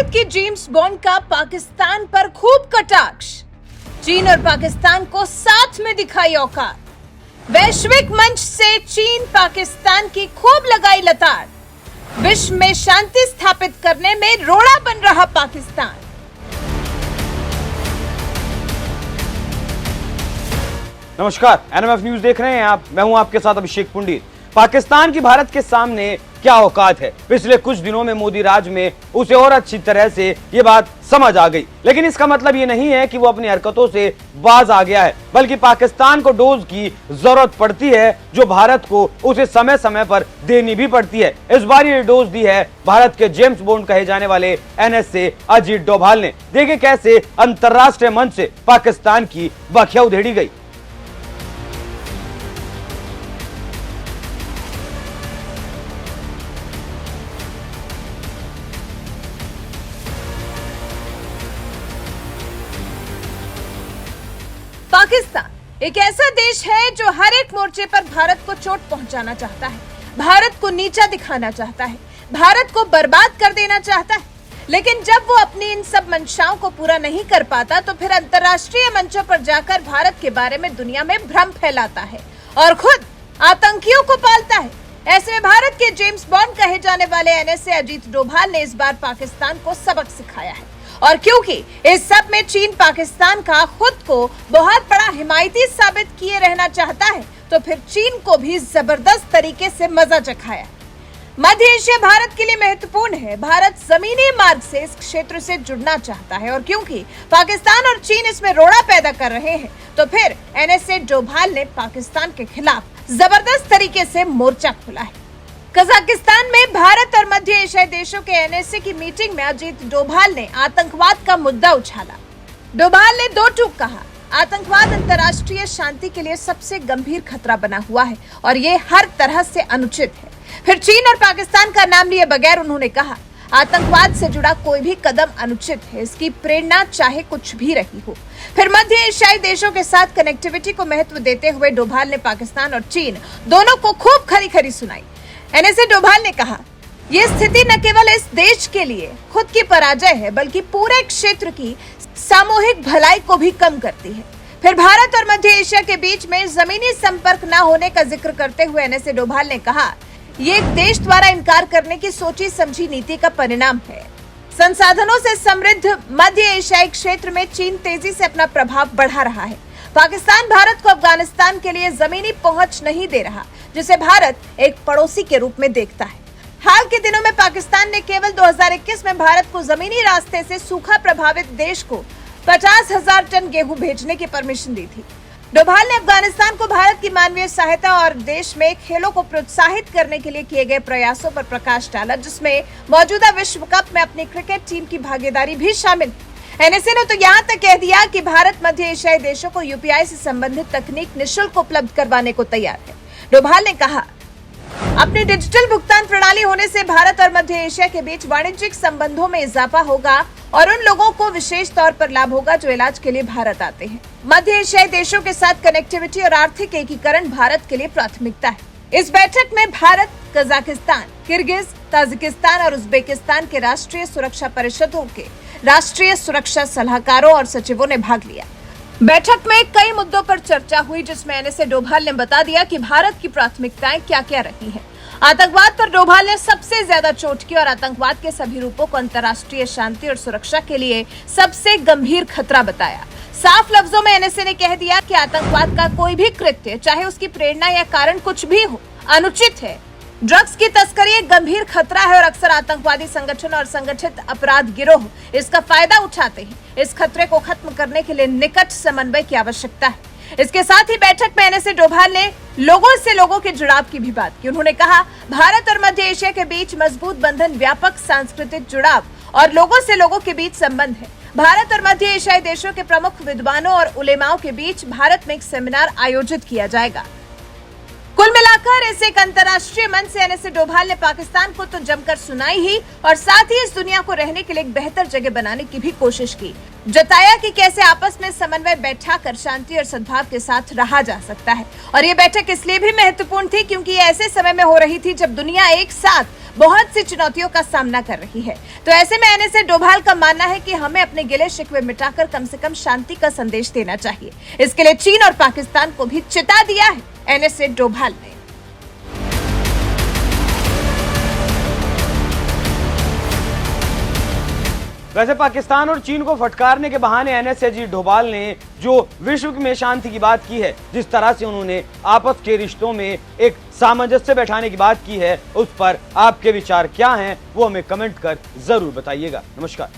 भारत के James bond का पाकिस्तान पर खूब कटाक्ष। चीन और पाकिस्तान को साथ में दिखाई औकात। वैश्विक मंच से चीन पाकिस्तान की खूब लगाई लताड़। विश्व में शांति स्थापित करने में रोड़ा बन रहा पाकिस्तान। नमस्कार, एनएमएफ न्यूज देख रहे हैं आप। मैं हूं आपके साथ अभिषेक पुंडित। पाकिस्तान की भारत के सामने क्या औकात है, पिछले कुछ दिनों में मोदी राज में उसे और अच्छी तरह से ये बात समझ आ गई। लेकिन इसका मतलब ये नहीं है कि वो अपनी हरकतों से बाज आ गया है, बल्कि पाकिस्तान को डोज की जरूरत पड़ती है जो भारत को उसे समय समय पर देनी भी पड़ती है। इस बार ये डोज दी है भारत के जेम्स बॉन्ड कहे जाने वाले एनएस अजीत डोभाल ने। देखिए कैसे अंतरराष्ट्रीय मंच से पाकिस्तान की बखिया उधेड़ी गई। पाकिस्तान एक ऐसा देश है जो हर एक मोर्चे पर भारत को चोट पहुंचाना चाहता है, भारत को नीचा दिखाना चाहता है, भारत को बर्बाद कर देना चाहता है। लेकिन जब वो अपनी इन सब मंशाओं को पूरा नहीं कर पाता तो फिर अंतर्राष्ट्रीय मंचों पर जाकर भारत के बारे में दुनिया में भ्रम फैलाता है और खुद आतंकियों को पालता है। ऐसे में भारत के जेम्स बॉन्ड कहे जाने वाले एनएस अजीत डोभाल ने इस बार पाकिस्तान को सबक सिखाया है। और क्योंकि इस सब में चीन पाकिस्तान का खुद को बहुत बड़ा हिमायती साबित किए रहना चाहता है, तो फिर चीन को भी जबरदस्त तरीके से मजा चखाया। मध्य एशिया भारत के लिए महत्वपूर्ण है। भारत जमीनी मार्ग से इस क्षेत्र से जुड़ना चाहता है और क्योंकि पाकिस्तान और चीन इसमें रोड़ा पैदा कर रहे हैं, तो फिर एनएस डोभाल ने पाकिस्तान के खिलाफ जबरदस्त तरीके से मोर्चा खोला है। कजाकिस्तान में भारत और मध्य एशियाई देशों के एनएसए की मीटिंग में अजीत डोभाल ने आतंकवाद का मुद्दा उछाला। डोभाल ने दो टूक कहा, आतंकवाद अंतर्राष्ट्रीय शांति के लिए सबसे गंभीर खतरा बना हुआ है और ये हर तरह से अनुचित है। फिर चीन और पाकिस्तान का नाम लिए बगैर उन्होंने कहा, आतंकवाद से जुड़ा कोई भी कदम अनुचित है, इसकी प्रेरणा चाहे कुछ भी रही हो। फिर मध्य एशियाई देशों के साथ कनेक्टिविटी को महत्व देते हुए डोभाल ने पाकिस्तान और चीन दोनों को खूब खरी खरी सुनाई। एनएस डोभाल ने कहा, यह स्थिति न केवल इस देश के लिए खुद की पराजय है बल्कि पूरे क्षेत्र की सामूहिक भलाई को भी कम करती है। फिर भारत और मध्य एशिया के बीच में जमीनी संपर्क न होने का जिक्र करते हुए एनएस डोभाल ने कहा, ये एक देश द्वारा इनकार करने की सोची समझी नीति का परिणाम है। संसाधनों से समृद्ध मध्य एशियाई क्षेत्र में चीन तेजी से अपना प्रभाव बढ़ा रहा है। पाकिस्तान भारत को अफगानिस्तान के लिए जमीनी पहुंच नहीं दे रहा, जिसे भारत एक पड़ोसी के रूप में देखता है। हाल के दिनों में पाकिस्तान ने केवल 2021 में भारत को जमीनी रास्ते से सूखा प्रभावित देश को 50,000 टन गेहूं भेजने की परमिशन दी थी। डोभाल ने अफगानिस्तान को भारत की मानवीय सहायता और देश में खेलों को प्रोत्साहित करने के लिए किए गए प्रयासों पर प्रकाश डाला, जिसमें मौजूदा विश्व कप में अपनी क्रिकेट टीम की भागीदारी भी शामिल है। एनएसए ने तो यहाँ तक कह दिया कि भारत मध्य एशियाई देशों को यूपीआई से संबंधित तकनीक निःशुल्क उपलब्ध करवाने को तैयार है। डोभाल ने कहा, अपनी डिजिटल भुगतान प्रणाली होने से भारत और मध्य एशिया के बीच वाणिज्यिक संबंधों में इजाफा होगा और उन लोगों को विशेष तौर पर लाभ होगा जो इलाज के लिए भारत आते हैं। मध्य एशियाई देशों के साथ कनेक्टिविटी और आर्थिक एकीकरण भारत के लिए प्राथमिकता है। इस बैठक में भारत, कजाकिस्तान, किर्गिज, ताजिकिस्तान और उज्बेकिस्तान के राष्ट्रीय सुरक्षा परिषदों के राष्ट्रीय सुरक्षा सलाहकारों और सचिवों ने भाग लिया। बैठक में कई मुद्दों पर चर्चा हुई, जिसमें एनएस डोभाल ने बता दिया कि भारत की प्राथमिकताएं क्या क्या रही हैं। आतंकवाद पर डोभाल ने सबसे ज्यादा चोट की और आतंकवाद के सभी रूपों को अंतर्राष्ट्रीय शांति और सुरक्षा के लिए सबसे गंभीर खतरा बताया। साफ लफ्जों में एनएसए ने कह दिया कि आतंकवाद का कोई भी कृत्य, चाहे उसकी प्रेरणा या कारण कुछ भी हो, अनुचित है। ड्रग्स की तस्करी एक गंभीर खतरा है और अक्सर आतंकवादी संगठन और संगठित अपराध गिरोह इसका फायदा उठाते हैं। इस खतरे को खत्म करने के लिए निकट समन्वय की आवश्यकता है। इसके साथ ही बैठक में एनएस डोभाल ने लोगों के जुड़ाव की भी बात की। उन्होंने कहा, भारत और मध्य एशिया के बीच मजबूत बंधन, व्यापक सांस्कृतिक जुड़ाव और लोगों से लोगों के बीच संबंध है। भारत और मध्य एशियाई देशों के प्रमुख विद्वानों और उलेमाओं के बीच भारत में एक सेमिनार आयोजित किया जाएगा। कुल मिलाकर इस एक अंतर्राष्ट्रीय मंच से एनएसए डोभाल ने पाकिस्तान को तो जमकर सुनाई ही और साथ ही इस दुनिया को रहने के लिए एक बेहतर जगह बनाने की भी कोशिश की। जताया कि कैसे आपस में समन्वय बैठाकर शांति और सद्भाव के साथ रहा जा सकता है। और ये बैठक इसलिए भी महत्वपूर्ण थी क्योंकि ये ऐसे समय में हो रही थी जब दुनिया एक साथ बहुत सी चुनौतियों का सामना कर रही है। तो ऐसे में एनएसए डोभाल का मानना है कि हमें अपने गिले शिकवे मिटाकर कम से कम शांति का संदेश देना चाहिए। इसके लिए चीन और पाकिस्तान को भी चिता दिया है एनएसए डोभाल ने। वैसे पाकिस्तान और चीन को फटकारने के बहाने एनएसए डोभाल ने जो विश्व में शांति की बात की है, जिस तरह से उन्होंने आपस के रिश्तों में एक सामंजस्य बैठाने की बात की है, उस पर आपके विचार क्या हैं वो हमें कमेंट कर जरूर बताइएगा। नमस्कार।